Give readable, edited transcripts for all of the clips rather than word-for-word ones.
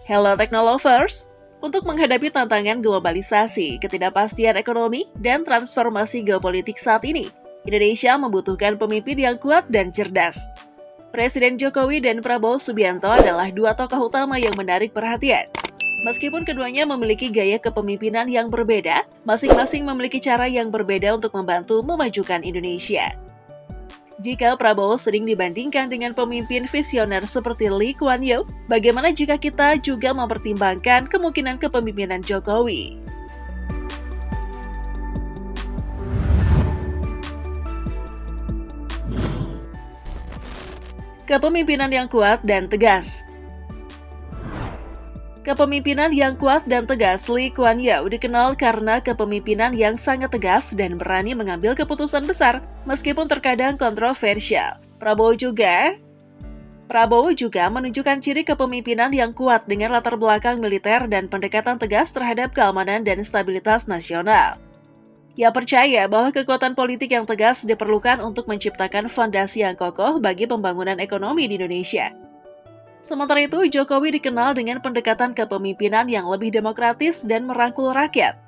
Hello Technolovers! Untuk menghadapi tantangan globalisasi, ketidakpastian ekonomi, dan transformasi geopolitik saat ini, Indonesia membutuhkan pemimpin yang kuat dan cerdas. Presiden Jokowi dan Prabowo Subianto adalah dua tokoh utama yang menarik perhatian. Meskipun keduanya memiliki gaya kepemimpinan yang berbeda, masing-masing memiliki cara yang berbeda untuk membantu memajukan Indonesia. Jika Prabowo sering dibandingkan dengan pemimpin visioner seperti Lee Kuan Yew, bagaimana jika kita juga mempertimbangkan kemungkinan kepemimpinan Jokowi? Kepemimpinan yang kuat dan tegas. Kepemimpinan yang kuat dan tegas Lee Kuan Yew dikenal karena kepemimpinan yang sangat tegas dan berani mengambil keputusan besar, meskipun terkadang kontroversial. Prabowo juga menunjukkan ciri kepemimpinan yang kuat dengan latar belakang militer dan pendekatan tegas terhadap keamanan dan stabilitas nasional. Ia percaya bahwa kekuatan politik yang tegas diperlukan untuk menciptakan fondasi yang kokoh bagi pembangunan ekonomi di Indonesia. Sementara itu, Jokowi dikenal dengan pendekatan kepemimpinan yang lebih demokratis dan merangkul rakyat.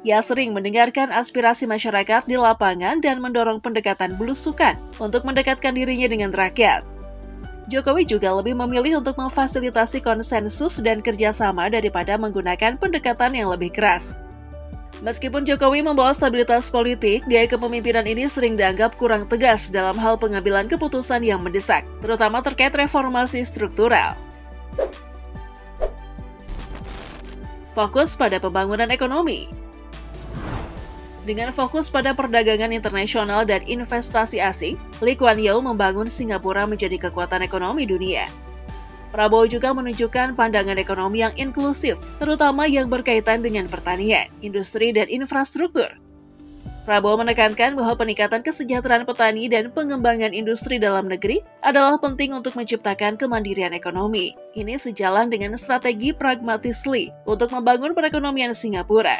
Ia sering mendengarkan aspirasi masyarakat di lapangan dan mendorong pendekatan belusukan untuk mendekatkan dirinya dengan rakyat. Jokowi juga lebih memilih untuk memfasilitasi konsensus dan kerjasama daripada menggunakan pendekatan yang lebih keras. Meskipun Jokowi membawa stabilitas politik, gaya kepemimpinan ini sering dianggap kurang tegas dalam hal pengambilan keputusan yang mendesak, terutama terkait reformasi struktural. Fokus pada pembangunan ekonomi. Dengan fokus pada perdagangan internasional dan investasi asing, Lee Kuan Yew membangun Singapura menjadi kekuatan ekonomi dunia. Prabowo juga menunjukkan pandangan ekonomi yang inklusif, terutama yang berkaitan dengan pertanian, industri, dan infrastruktur. Prabowo menekankan bahwa peningkatan kesejahteraan petani dan pengembangan industri dalam negeri adalah penting untuk menciptakan kemandirian ekonomi. Ini sejalan dengan strategi pragmatis Lee untuk membangun perekonomian Singapura.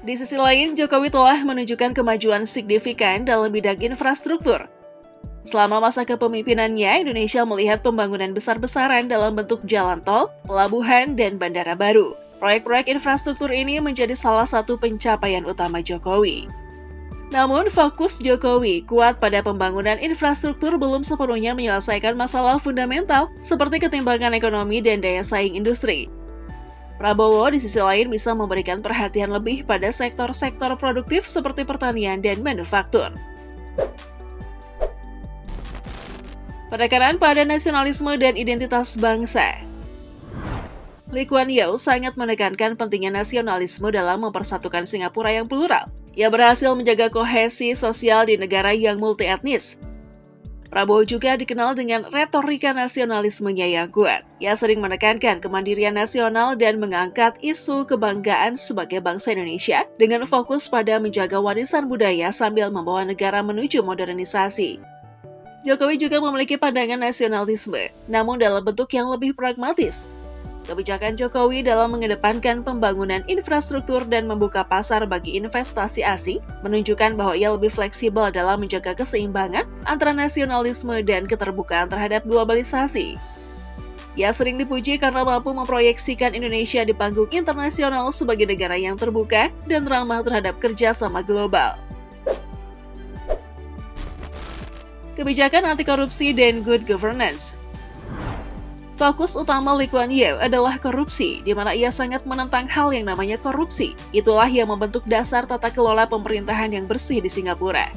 Di sisi lain, Jokowi telah menunjukkan kemajuan signifikan dalam bidang infrastruktur. Selama masa kepemimpinannya, Indonesia melihat pembangunan besar-besaran dalam bentuk jalan tol, pelabuhan, dan bandara baru. Proyek-proyek infrastruktur ini menjadi salah satu pencapaian utama Jokowi. Namun, fokus Jokowi kuat pada pembangunan infrastruktur belum sepenuhnya menyelesaikan masalah fundamental seperti ketimbangan ekonomi dan daya saing industri. Prabowo di sisi lain bisa memberikan perhatian lebih pada sektor-sektor produktif seperti pertanian dan manufaktur. Penekanan pada nasionalisme dan identitas bangsa. Lee Kuan Yew sangat menekankan pentingnya nasionalisme dalam mempersatukan Singapura yang plural. Ia berhasil menjaga kohesi sosial di negara yang multietnis. Prabowo juga dikenal dengan retorika nasionalismenya yang kuat. Ia sering menekankan kemandirian nasional dan mengangkat isu kebanggaan sebagai bangsa Indonesia dengan fokus pada menjaga warisan budaya sambil membawa negara menuju modernisasi. Jokowi juga memiliki pandangan nasionalisme, namun dalam bentuk yang lebih pragmatis. Kebijakan Jokowi dalam mengedepankan pembangunan infrastruktur dan membuka pasar bagi investasi asing menunjukkan bahwa ia lebih fleksibel dalam menjaga keseimbangan antara nasionalisme dan keterbukaan terhadap globalisasi. Ia sering dipuji karena mampu memproyeksikan Indonesia di panggung internasional sebagai negara yang terbuka dan ramah terhadap kerjasama global. Kebijakan anti-korupsi dan good governance. Fokus utama Lee Kuan Yew adalah korupsi, di mana ia sangat menentang hal yang namanya korupsi. Itulah yang membentuk dasar tata kelola pemerintahan yang bersih di Singapura.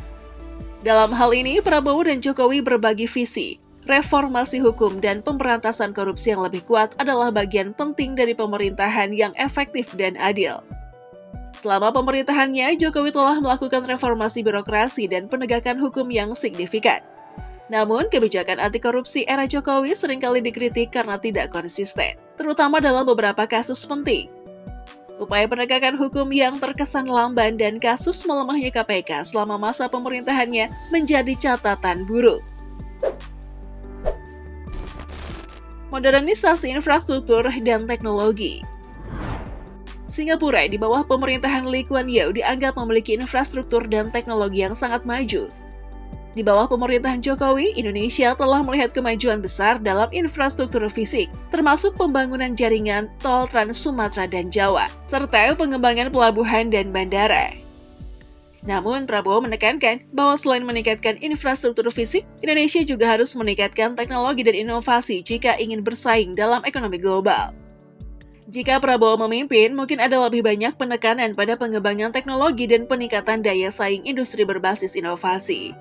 Dalam hal ini, Prabowo dan Jokowi berbagi visi. Reformasi hukum dan pemberantasan korupsi yang lebih kuat adalah bagian penting dari pemerintahan yang efektif dan adil. Selama pemerintahannya, Jokowi telah melakukan reformasi birokrasi dan penegakan hukum yang signifikan. Namun, kebijakan anti-korupsi era Jokowi seringkali dikritik karena tidak konsisten, terutama dalam beberapa kasus penting. Upaya penegakan hukum yang terkesan lamban dan kasus melemahnya KPK selama masa pemerintahannya menjadi catatan buruk. Modernisasi infrastruktur dan teknologi. Singapura di bawah pemerintahan Lee Kuan Yew dianggap memiliki infrastruktur dan teknologi yang sangat maju. Di bawah pemerintahan Jokowi, Indonesia telah melihat kemajuan besar dalam infrastruktur fisik, termasuk pembangunan jaringan tol Trans Sumatera dan Jawa, serta pengembangan pelabuhan dan bandara. Namun, Prabowo menekankan bahwa selain meningkatkan infrastruktur fisik, Indonesia juga harus meningkatkan teknologi dan inovasi jika ingin bersaing dalam ekonomi global. Jika Prabowo memimpin, mungkin ada lebih banyak penekanan pada pengembangan teknologi dan peningkatan daya saing industri berbasis inovasi.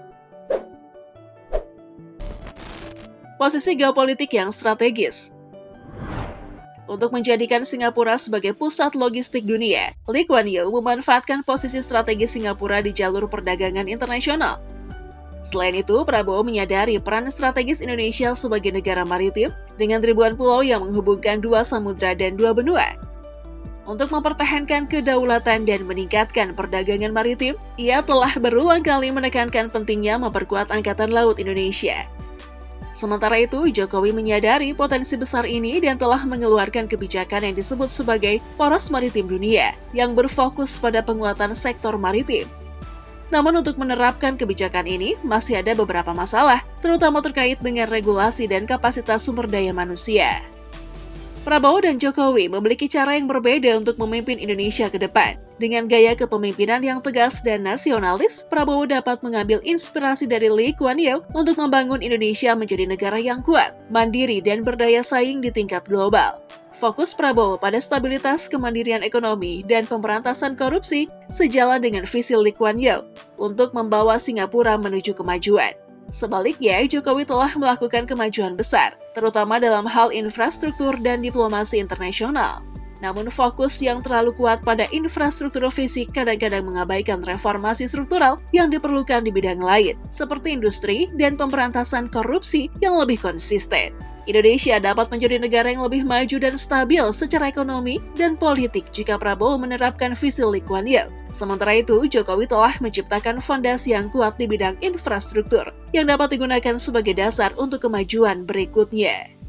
Posisi geopolitik yang strategis. Untuk menjadikan Singapura sebagai pusat logistik dunia, Lee Kuan Yew memanfaatkan posisi strategis Singapura di jalur perdagangan internasional. Selain itu, Prabowo menyadari peran strategis Indonesia sebagai negara maritim dengan ribuan pulau yang menghubungkan dua samudra dan dua benua. Untuk mempertahankan kedaulatan dan meningkatkan perdagangan maritim, ia telah berulang kali menekankan pentingnya memperkuat Angkatan Laut Indonesia. Sementara itu, Jokowi menyadari potensi besar ini dan telah mengeluarkan kebijakan yang disebut sebagai Poros Maritim Dunia yang berfokus pada penguatan sektor maritim. Namun untuk menerapkan kebijakan ini, masih ada beberapa masalah, terutama terkait dengan regulasi dan kapasitas sumber daya manusia. Prabowo dan Jokowi memiliki cara yang berbeda untuk memimpin Indonesia ke depan. Dengan gaya kepemimpinan yang tegas dan nasionalis, Prabowo dapat mengambil inspirasi dari Lee Kuan Yew untuk membangun Indonesia menjadi negara yang kuat, mandiri, dan berdaya saing di tingkat global. Fokus Prabowo pada stabilitas kemandirian ekonomi dan pemberantasan korupsi sejalan dengan visi Lee Kuan Yew untuk membawa Singapura menuju kemajuan. Sebaliknya, Jokowi telah melakukan kemajuan besar, terutama dalam hal infrastruktur dan diplomasi internasional. Namun fokus yang terlalu kuat pada infrastruktur fisik kadang-kadang mengabaikan reformasi struktural yang diperlukan di bidang lain, seperti industri dan pemberantasan korupsi yang lebih konsisten. Indonesia dapat menjadi negara yang lebih maju dan stabil secara ekonomi dan politik jika Prabowo menerapkan visi Lee Kuan Yew. Sementara itu, Jokowi telah menciptakan fondasi yang kuat di bidang infrastruktur yang dapat digunakan sebagai dasar untuk kemajuan berikutnya.